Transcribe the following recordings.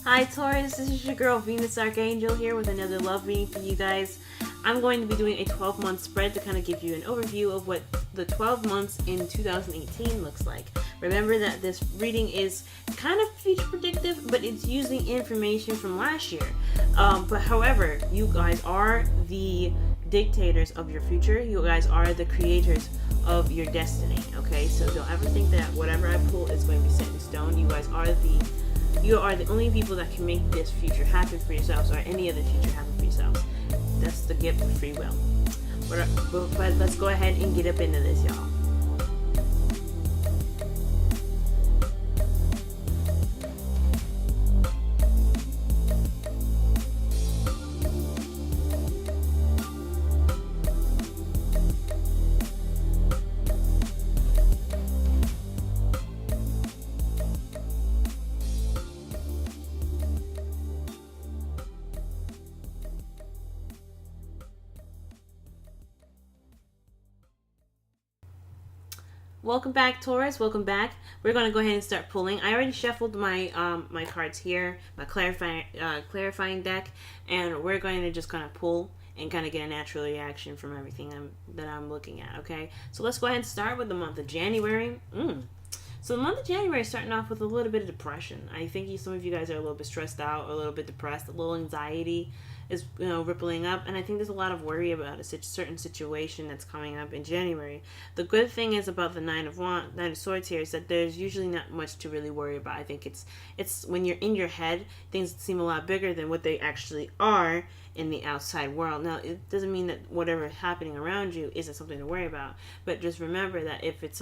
Hi Taurus, this is your girl Venus Archangel here with another love reading for you guys. I'm going to be doing a 12-month spread to kind of give you an overview of what the 12 months in 2018 looks like. Remember that this reading is kind of future predictive, but it's using information from last year. But however, you guys are the dictators of your future. You guys are the creators of your destiny, okay? So don't ever think that whatever I pull is going to be set in stone. You guys are the only people that can make this future happen for yourselves, or any other future happen for yourselves. That's the gift of free will. But let's go ahead and get up into this, y'all. Welcome back, Taurus. Welcome back. We're going to go ahead and start pulling. I already shuffled my my cards here, my clarifying deck, and we're going to just kind of pull and kind of get a natural reaction from everything that I'm looking at. Okay, so let's go ahead and start with the month of January. So the month of January is starting off with a little bit of depression. I think some of you guys are a little bit stressed out, or a little bit depressed. A little anxiety is rippling up, and I think there's a lot of worry about a certain situation that's coming up in January. The good thing is about the Nine of Swords here is that there's usually not much to really worry about. I think it's when you're in your head, things seem a lot bigger than what they actually are in the outside world. Now, it doesn't mean that whatever is happening around you isn't something to worry about, but just remember that if it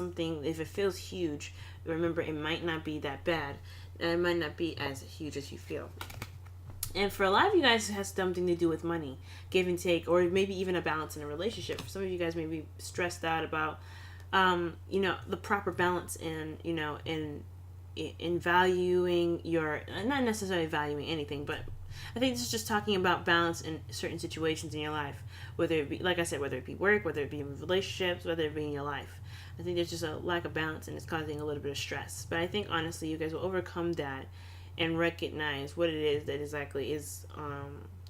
feels huge, remember it might not be that bad, and it might not be as huge as you feel. And for a lot of you guys, it has something to do with money, give and take, or maybe even a balance in a relationship. For some of you guys may be stressed out about, the proper balance in valuing your, not necessarily valuing anything, but I think this is just talking about balance in certain situations in your life, whether it be, like I said, whether it be work, whether it be in relationships, whether it be in your life. I think there's just a lack of balance, and it's causing a little bit of stress. But I think, honestly, you guys will overcome that and recognize what it is that exactly is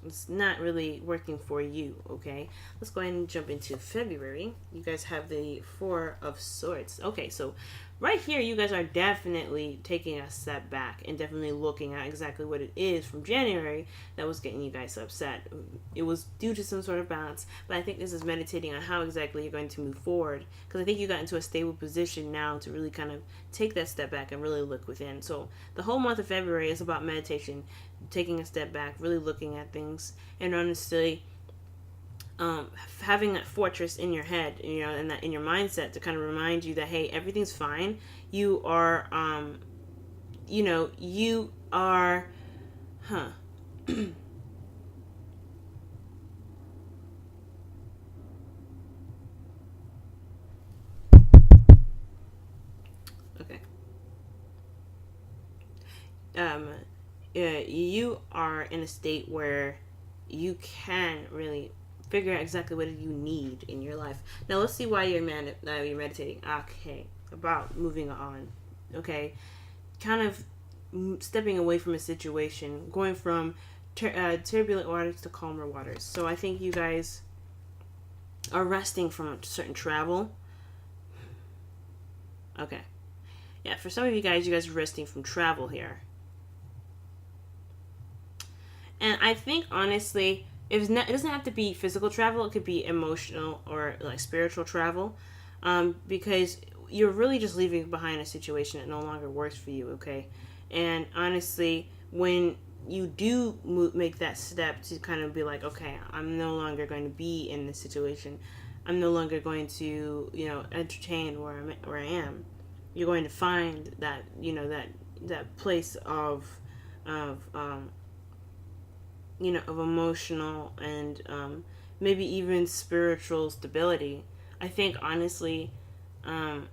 it's not really working for you. Okay, let's go ahead and jump into February. You guys have the Four of Swords. Okay, so right here you guys are definitely taking a step back and definitely looking at exactly what it is from January that was getting you guys upset. It was due to some sort of balance, but I think this is meditating on how exactly you're going to move forward, because I think you got into a stable position now to really kind of take that step back and really look within. So the whole month of February is about meditation, taking a step back, really looking at things, and honestly having that fortress in your head, and that in your mindset to kind of remind you that, hey, everything's fine. You are, you are, okay. You are in a state where you can really figure out exactly what you need in your life. Now let's see why you're meditating. Okay, about moving on. Okay, kind of stepping away from a situation, going from turbulent waters to calmer waters. So I think you guys are resting from certain travel. Okay, yeah, for some of you guys are resting from travel here. And I think, honestly, it doesn't have to be physical travel. It could be emotional or like spiritual travel, because you're really just leaving behind a situation that no longer works for you, okay? And honestly, when you do make that step to kind of be like, okay, I'm no longer going to be in this situation. I'm no longer going to, entertain where I am. You're going to find that, that place of emotional and maybe even spiritual stability. I think honestly that's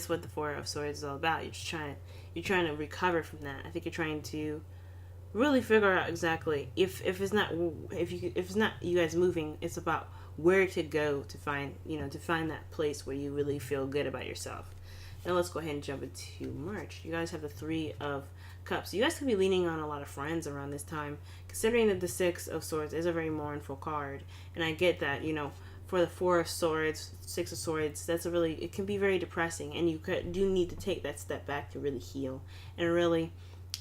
what the Four of Swords is all about. You're trying to recover from that. I think you're trying to really figure out exactly if it's not you guys moving, it's about where to go to find that place where you really feel good about yourself. Now let's go ahead and jump into March. You guys have the Three of Cups. You guys could be leaning on a lot of friends around this time, considering that the Six of Swords is a very mournful card. And I get that, you know, for the Four of Swords, Six of Swords, it can be very depressing, and you do need to take that step back to really heal and really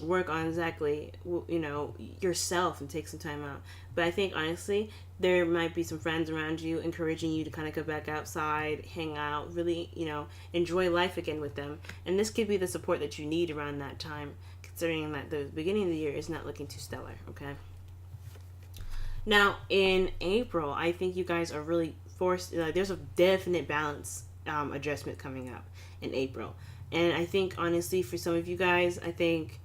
work on exactly, you know, yourself and take some time out. But I think honestly there might be some friends around you encouraging you to kind of go back outside, hang out, really, you know, enjoy life again with them. And this could be the support that you need around that time, considering that the beginning of the year is not looking too stellar. Okay, now in April, I think you guys are really forced, there's a definite balance adjustment coming up in April. And I think honestly for some of you guys, I think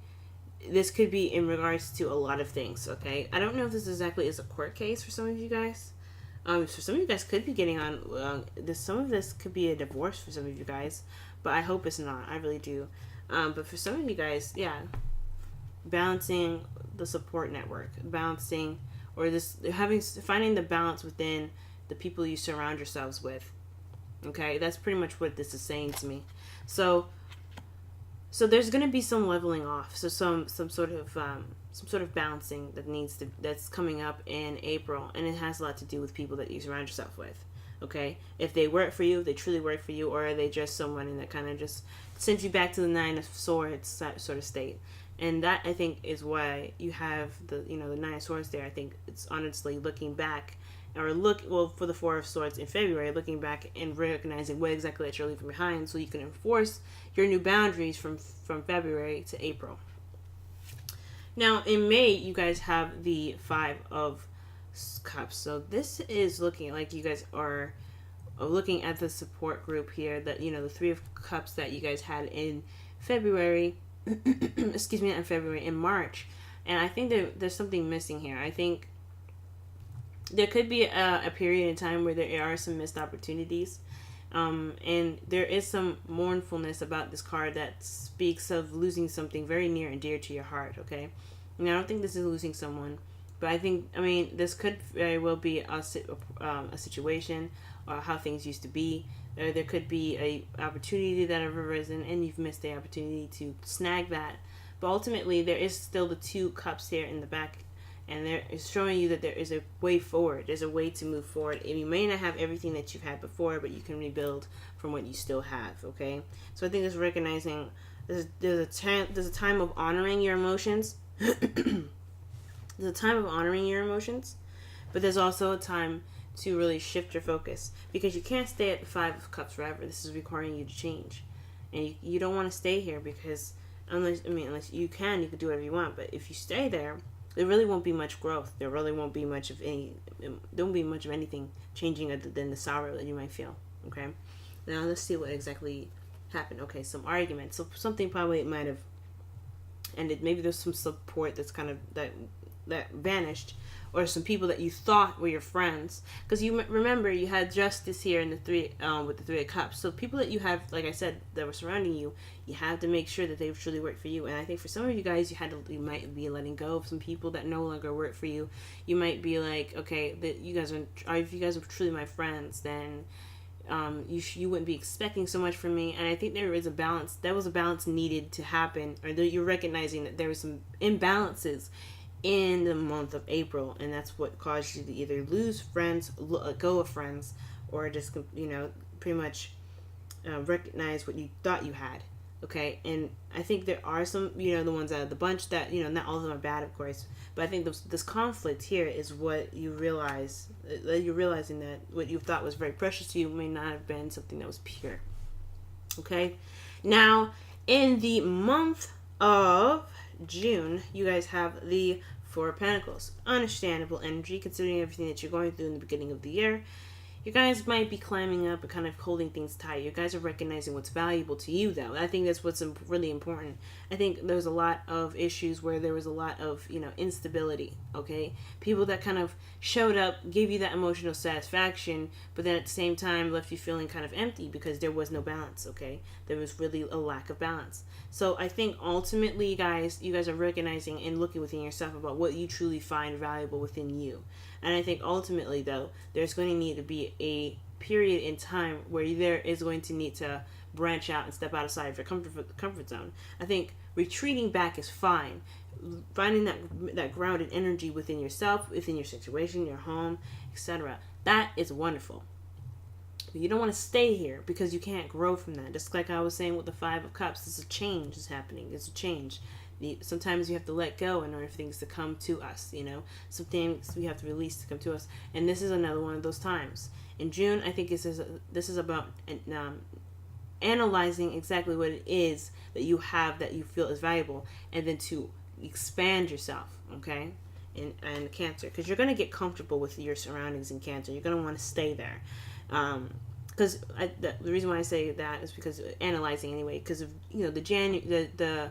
this could be in regards to a lot of things, okay? I don't know if this exactly is a court case for some of you guys. So some of you guys could be getting on, some of this could be a divorce for some of you guys, but I hope it's not. I really do. But for some of you guys, yeah, balancing the support network, balancing, or finding the balance within the people you surround yourselves with, okay? That's pretty much what this is saying to me. So there's going to be some leveling off. So some sort of balancing that's coming up in April, and it has a lot to do with people that you surround yourself with. Okay, if they work for you, if they truly work for you, or are they just someone that kind of just sends you back to the Nine of Swords sort of state? And that, I think, is why you have the Nine of Swords there. I think it's honestly looking back, for the Four of Swords in February, looking back and recognizing what exactly that you're leaving behind, so you can enforce your new boundaries from February to April. Now in May, you guys have the Five of Cups. So this is looking like you guys are looking at the support group here, that, you know, the Three of Cups that you guys had in February. Excuse me, not in February, in March. And I think there's something missing here. I think there could be a period in time where there are some missed opportunities. And there is some mournfulness about this card that speaks of losing something very near and dear to your heart, okay? And I don't think this is losing someone, but this could very well be a situation, or how things used to be. There could be a opportunity that have arisen, and you've missed the opportunity to snag that. But ultimately, there is still the Two Cups here in the back, and there is showing you that there is a way forward. There's a way to move forward. And you may not have everything that you've had before, but you can rebuild from what you still have, okay? So I think it's recognizing there's a time of honoring your emotions. There's a time of honoring your emotions, but there's also a time to really shift your focus, because you can't stay at the Five of Cups forever. This is requiring you to change. And you don't want to stay here, because unless you could do whatever you want, but if you stay there, there really won't be much growth. There really won't be much of anything changing other than the sorrow that you might feel. Okay, now let's see what exactly happened. Okay, some arguments. So something probably might have ended. Maybe there's some support that's kind of that vanished, or some people that you thought were your friends, because you remember you had justice here in the three with the Three of Cups. So people that you have, like I said, that were surrounding you, you have to make sure that they truly work for you. And I think for some of you guys, you might be letting go of some people that no longer work for you. You might be like, okay, that if you guys are truly my friends, then you wouldn't be expecting so much from me. And I think there is a balance. There was a balance needed to happen, or that you're recognizing that there was some imbalances in the month of April, and that's what caused you to either lose friends, let go of friends, or just, pretty much recognize what you thought you had. Okay, and I think there are some, the ones out of the bunch that, not all of them are bad, of course, but I think this conflict here is what you realize, you're realizing that what you thought was very precious to you may not have been something that was pure. Okay, now in the month of June, you guys have the Four of Pentacles. Understandable energy, considering everything that you're going through in the beginning of the year. You guys might be climbing up and kind of holding things tight. You guys are recognizing what's valuable to you, though. I think that's what's really important. I think there's a lot of issues where there was a lot of, instability, okay? People that kind of showed up, gave you that emotional satisfaction, but then at the same time left you feeling kind of empty because there was no balance, okay? There was really a lack of balance. So I think ultimately, you guys are recognizing and looking within yourself about what you truly find valuable within you. And I think ultimately, though, there's going to need to be a period in time where there is going to need to branch out and step outside of your comfort zone. I think retreating back is fine. Finding that grounded energy within yourself, within your situation, your home, etc. That is wonderful. But you don't want to stay here because you can't grow from that. Just like I was saying with the Five of Cups, it's a change is happening. It's a change. Sometimes you have to let go in order for things to come to us. Some things we have to release to come to us, and this is another one of those times. In June, I think this is about analyzing exactly what it is that you have that you feel is valuable, and then to expand yourself, okay? And Cancer, because you're going to get comfortable with your surroundings in Cancer. You're going to want to stay there. Because the reason why I say that is because analyzing anyway, because of the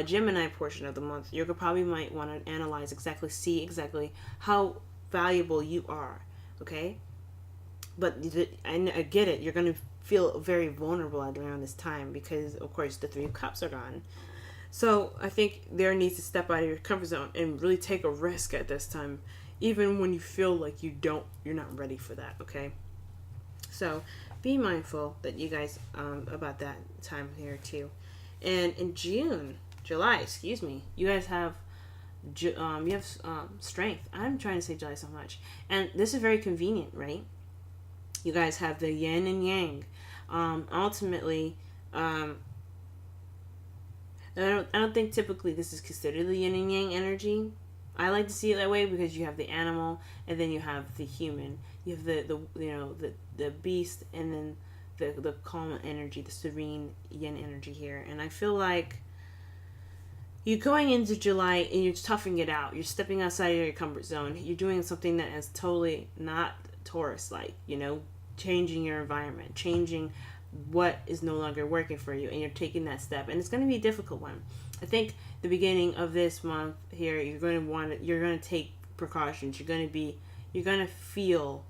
Gemini portion of the month, you probably might want to analyze see exactly how valuable you are, okay? But I get it, you're going to feel very vulnerable around this time because, of course, the Three of Cups are gone. So I think there needs to step out of your comfort zone and really take a risk at this time, even when you feel like you're not ready for that, okay? So be mindful that you guys about that time here too. And in July, you guys have strength. I'm trying to say July so much, and this is very convenient, right? You guys have the yin and yang. Ultimately, I don't think typically this is considered the yin and yang energy. I like to see it that way because you have the animal and then you have the human. You have the beast and then the calm energy, the serene yin energy here. And I feel like you're going into July and you're toughing it out. You're stepping outside of your comfort zone. You're doing something that is totally not Taurus-like, changing your environment, changing what is no longer working for you, and you're taking that step, and it's going to be a difficult one. I think the beginning of this month here, you're going to take precautions. You're going to feel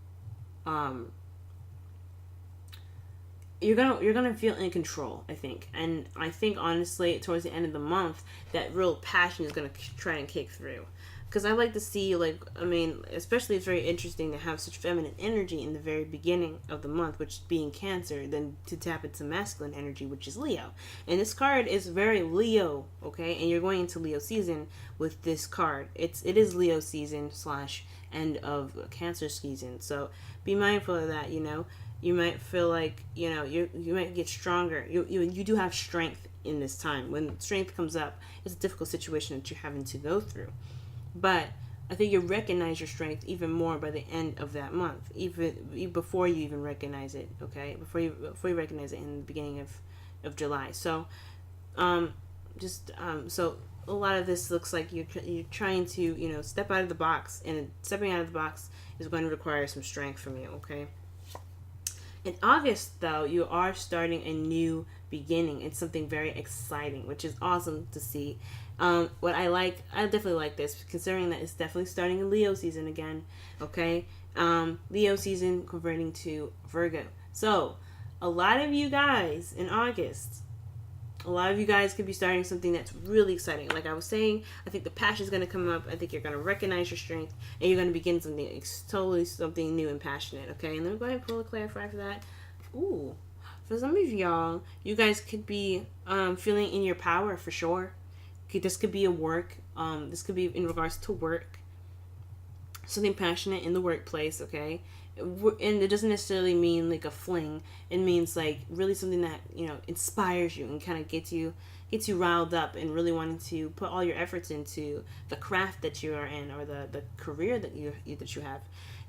you're gonna feel in control, I think. And I think honestly towards the end of the month that real passion is gonna try and kick through. Because I like to see, especially it's very interesting to have such feminine energy in the very beginning of the month, which being Cancer, then to tap into masculine energy, which is Leo. And this card is very Leo, okay? And you're going into Leo season with this card. It is Leo season / end of Cancer season. So be mindful of that, You might feel like, you might get stronger. You do have strength in this time. When strength comes up, it's a difficult situation that you're having to go through. But I think you recognize your strength even more by the end of that month, even before you even recognize it. Okay, before you recognize it in the beginning of July. So, so a lot of this looks like you're trying to step out of the box, and stepping out of the box is going to require some strength from you. Okay. In August, though, you are starting a new beginning. It's something very exciting, which is awesome to see. What I definitely like this, considering that it's definitely starting in Leo season again, okay? Leo season converting to Virgo. So, a lot of you guys in August, could be starting something that's really exciting. Like I was saying, I think the passion is going to come up. I think you're going to recognize your strength, and you're going to begin something new and passionate, okay? And let me go ahead and pull a clarify for that. Ooh, for some of y'all, you guys could be feeling in your power for sure. This could be a work. This could be in regards to work. Something passionate in the workplace, okay? And it doesn't necessarily mean like a fling. It means like really something that inspires you and kind of gets you riled up and really wanting to put all your efforts into the craft that you are in or the career that you have.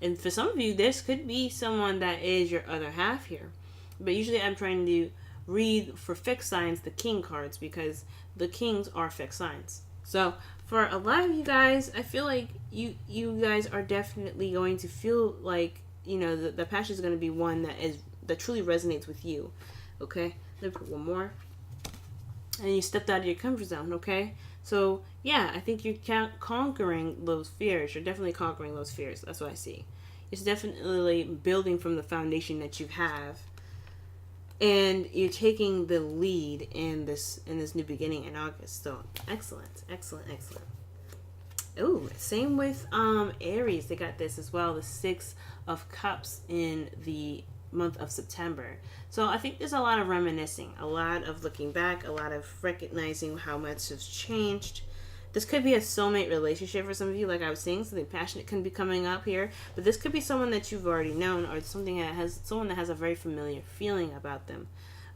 And for some of you, this could be someone that is your other half here. But usually I'm trying to read for fixed signs the king cards because the kings are fixed signs. So for a lot of you guys, I feel like you guys are definitely going to feel like the passion is going to be one that truly resonates with you. Okay, let me put one more. And you stepped out of your comfort zone. Okay, so yeah, I think you're conquering those fears. You're definitely conquering those fears. That's what I see. It's definitely building from the foundation that you have. And you're taking the lead in this new beginning in August. So excellent. Oh, same with Aries. They got this as well. The 6 of Cups in the month of September. So I think there's a lot of reminiscing, a lot of looking back, a lot of recognizing how much has changed. This could be a soulmate relationship for some of you, like I was saying. Something passionate can be coming up here, but this could be someone that you've already known, or someone that has a very familiar feeling about them.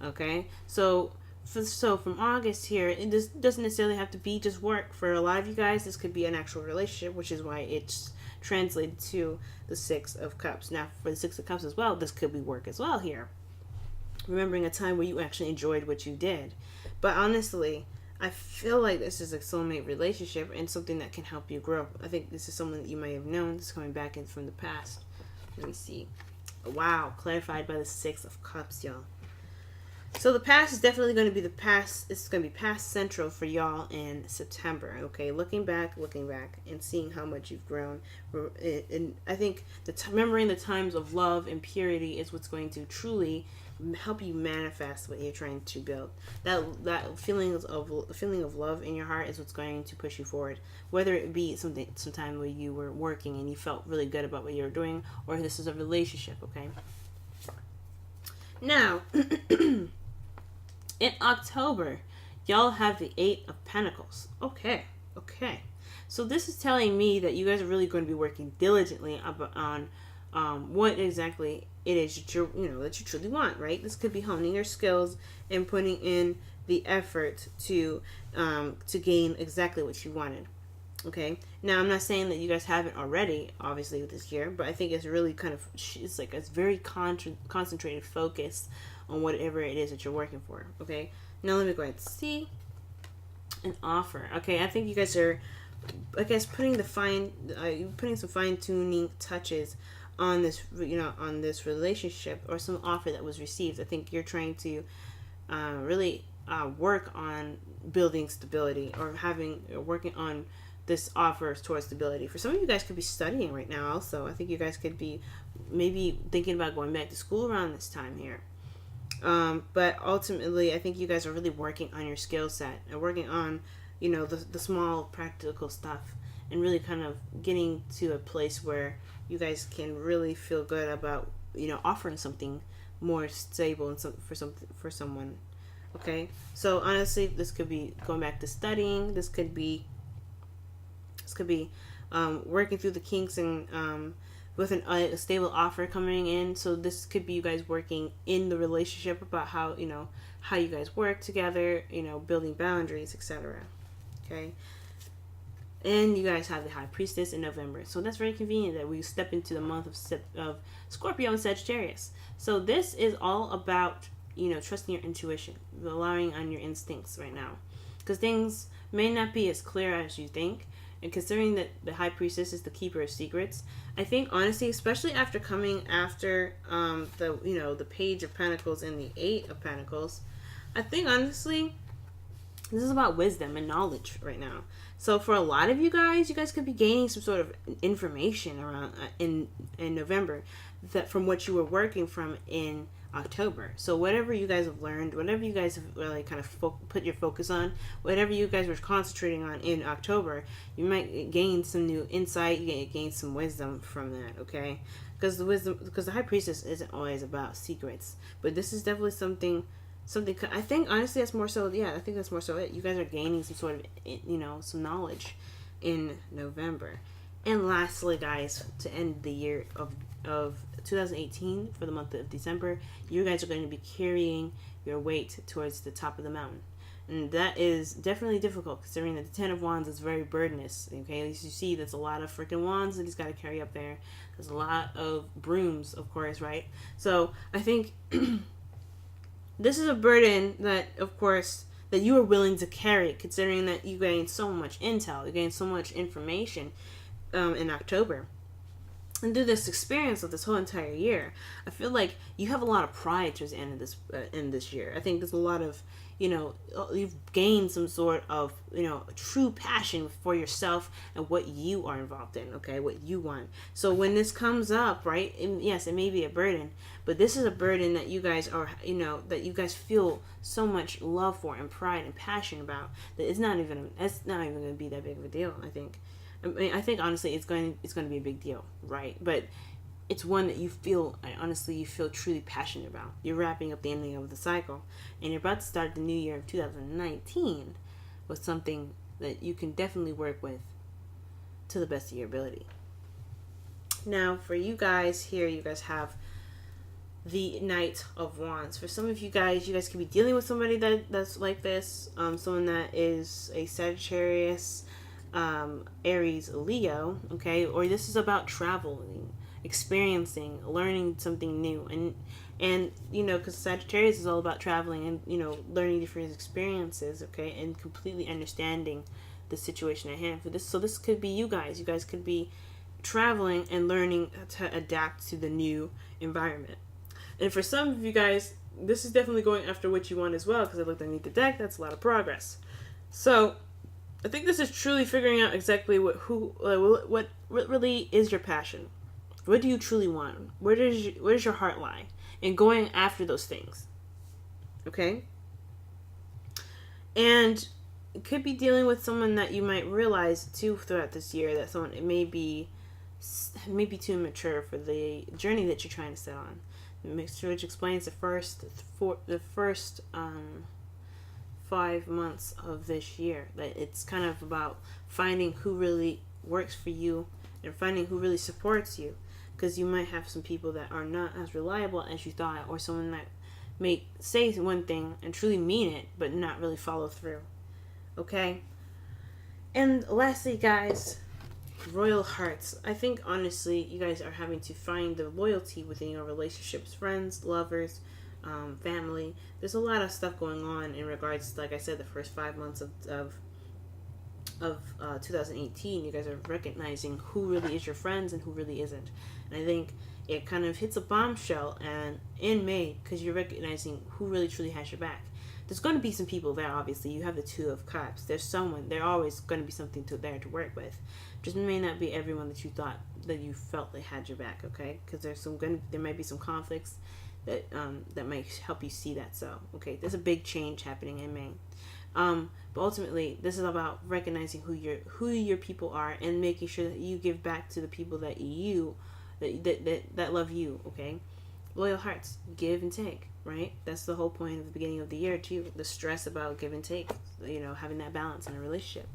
Okay, so from August here, it doesn't necessarily have to be just work. For a lot of you guys, this could be an actual relationship, which is why it's translated to the Six of Cups. Now, for the Six of Cups as well, this could be work as well here. Remembering a time where you actually enjoyed what you did. But honestly, I feel like this is a soulmate relationship and something that can help you grow. I think this is someone that you may have known that's coming back in from the past. Let me see. Wow, clarified by the Six of Cups, y'all. So the past is definitely going to be the past. It's going to be past central for y'all in September. Okay, looking back, and seeing how much you've grown. And I think remembering the times of love and purity is what's going to truly help you manifest what you're trying to build. That feeling of love in your heart is what's going to push you forward. Whether it be sometime where you were working and you felt really good about what you were doing, or this is a relationship. Okay. Now. In October, y'all have the Eight of Pentacles. Okay. So this is telling me that you guys are really going to be working diligently on what exactly it is that you truly want, right? This could be honing your skills and putting in the effort to gain exactly what you wanted. Okay. Now, I'm not saying that you guys haven't already, obviously, this year, but I think it's really it's very concentrated focus on whatever it is that you're working for. Okay. Now let me go ahead and see an offer. Okay. I think you guys are, putting some fine tuning touches on this, on this relationship or some offer that was received. I think you're trying to really work on building stability or working on this offers towards stability. For some of you guys could be studying right now also. I think you guys could be maybe thinking about going back to school around this time here. But ultimately, I think you guys are really working on your skill set and working on, the small practical stuff and really kind of getting to a place where you guys can really feel good about, offering something more stable and for someone. Okay. So honestly, this could be going back to studying. This could be working through the kinks and with a stable offer coming in. So this could be you guys working in the relationship about how you guys work together, building boundaries, etc. Okay. And you guys have the High Priestess in November. So that's very convenient that we step into the month of Scorpio and Sagittarius. So this is all about, trusting your intuition, relying on your instincts right now. Because things may not be as clear as you think. And considering that the High Priestess is the keeper of secrets, I think honestly, especially after coming after the Page of Pentacles and the Eight of Pentacles, I think honestly, this is about wisdom and knowledge right now. So for a lot of you guys could be gaining some sort of information around in November that from what you were working from in October. So whatever you guys have learned, whatever you guys have really kind of put your focus on, whatever you guys were concentrating on in October, you might gain some new insight, you gain some wisdom from that, okay? Because the High Priestess isn't always about secrets, but this is definitely something. I think honestly that's more so. Yeah, I think that's more so it. You guys are gaining some sort of some knowledge in November. And lastly, guys, to end the year of 2018 for the month of December, you guys are going to be carrying your weight towards the top of the mountain. And that is definitely difficult considering that the Ten of Wands is very burdenous. Okay, as you see, there's a lot of freaking wands that he's got to carry up there. There's a lot of brooms, of course, right? So I think this is a burden that, of course, that you are willing to carry, considering that you gained so much intel, you gained so much information in October. And through this experience of this whole entire year, I feel like you have a lot of pride towards the end of this year. I think there's a lot of, you've gained some sort of, true passion for yourself and what you are involved in, okay, what you want. So when this comes up, right, yes, it may be a burden, but this is a burden that you guys are, that you guys feel so much love for and pride and passion about that it's not even going to be that big of a deal, I think. I mean, I think honestly, it's going to be a big deal, right? But it's one that you feel, honestly, you feel truly passionate about. You're wrapping up the ending of the cycle, and you're about to start the new year of 2019 with something that you can definitely work with to the best of your ability. Now, for you guys here, you guys have the Knight of Wands. For some of you guys could be dealing with somebody that's like this, someone that is a Sagittarius, Aries, Leo, okay? Or this is about traveling, experiencing, learning something new, and you know, because Sagittarius is all about traveling and, you know, learning different experiences, okay, and completely understanding the situation at hand for this. So this could be you guys could be traveling and learning to adapt to the new environment. And for some of you guys, this is definitely going after what you want as well, because I looked underneath the deck. That's a lot of progress. So I think this is truly figuring out exactly what really is your passion. What do you truly want? Where does your heart lie? And going after those things. Okay? And it could be dealing with someone that you might realize too throughout this year, that someone, it may be too immature for the journey that you're trying to set on. Which explains the first 5 months of this year. That it's kind of about finding who really works for you and finding who really supports you, because you might have some people that are not as reliable as you thought, or someone that may say one thing and truly mean it but not really follow through. Okay? And lastly, guys, Royal Hearts. I think honestly you guys are having to find the loyalty within your relationships, friends, lovers, family. There's a lot of stuff going on in regards to, like I said, the first 5 months of 2018. You guys are recognizing who really is your friends and who really isn't. And I think it kind of hits a bombshell and in May, because you're recognizing who really truly has your back. There's going to be some people there, obviously. You have the Two of Cups. There's always going to be something there to work with. Just may not be everyone that you thought, that you felt they had your back, okay? Because there might be some conflicts that might help you see that. So, okay, there's a big change happening in May. But ultimately, this is about recognizing who your people are and making sure that you give back to the people that love you, okay? Loyal Hearts, give and take, right? That's the whole point of the beginning of the year too. The stress about give and take, you know, having that balance in a relationship.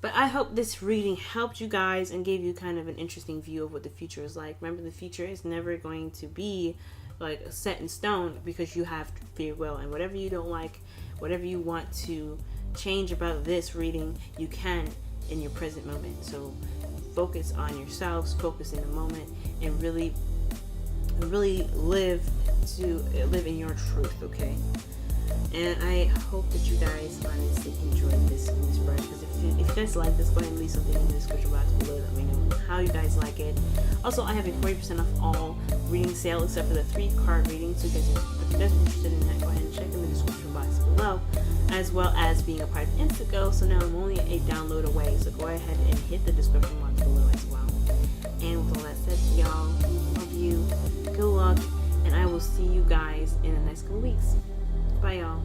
But I hope this reading helped you guys and gave you kind of an interesting view of what the future is like. Remember, the future is never going to be like set in stone, because you have free will, and whatever you don't like, whatever you want to change about this reading, you can in your present moment. So focus on yourselves, focus in the moment, and really live in your truth, okay? And I hope that you guys honestly enjoyed this spread, because if you guys like this, go ahead and leave something in the description box below. Let me know how you guys like it. Also, I have a 40% off all reading sale except for the 3-card reading. So if you guys are interested in that, go ahead and check in the description box below, as well as being a part of Instago. So now I'm only a download away. So go ahead and hit the description box below as well. And with all that said, y'all, love you, good luck, and I will see you guys in the next couple weeks. Bye, y'all.